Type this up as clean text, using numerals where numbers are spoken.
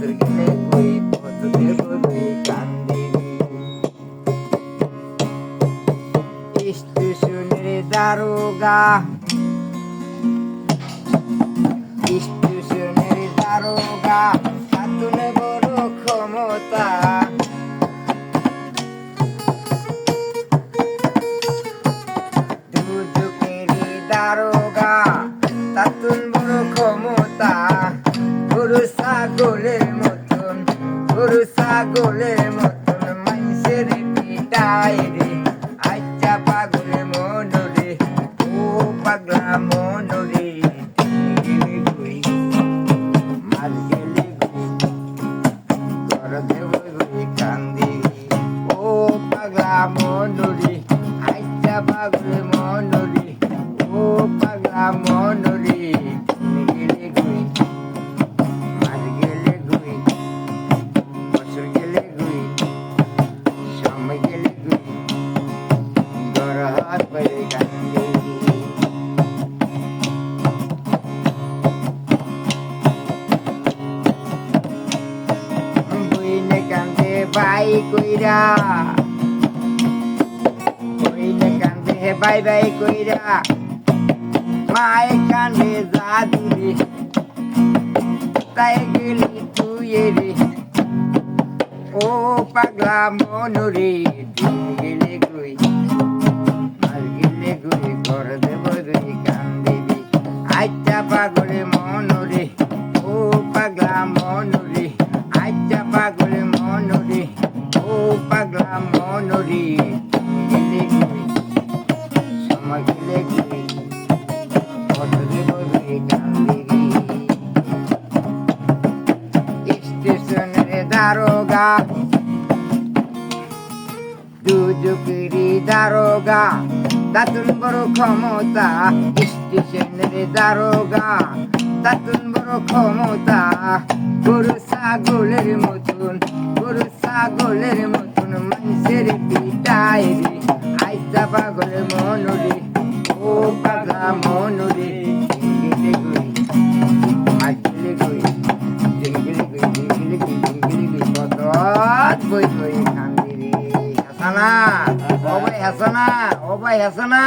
বছর গেলে কই কত দেব কই কান্দিবি স্টেশনের দারোগা স্টেশনের দারোগা তাতুন বড় ক্ষমতা দুদকের দারোগা তাতুন বড় ক্ষমতা গরু ছাগলের মতন মানুষের পিটায় রে আচ্ছা পাগল মন রে ও পাগলা মন রে মার গেলে ঘর দেব কান্দি ও পাগলা মন রে আচ্ছা পাগল মন রে ও পাগলা মন রে বাই কইরা কইলে কান্দে বাই বাই কইরা মায় কান্দে যা দিলি তাই গেলি তুই রে ও পাগলা মন রে গেলে কই আর গেলে কই ঘর দেব তুই কান্দিবি আচ্ছা পাগলে মন রে ও পাগলা মন রে আচ্ছা পাগলে মন রে ও পাগলা মন রে গেলে কই সময় গেলে কই ঘর দেব তুই কান্দিবি স্টেশনের দারোগা দুদকেরি দারোগা তাতুন বড় ক্ষমতা স্টেশনের দারোগা তাতুন বড় ক্ষমতা গরু ছাগলের মতন মানুষের পিটায় রে আইসা পাগল মন রে ও পাগলা মন রে গেলে গই মাগলে গই গেলে গই কত বই বই কান্দি রে হাসানা ও ভাই হাসানা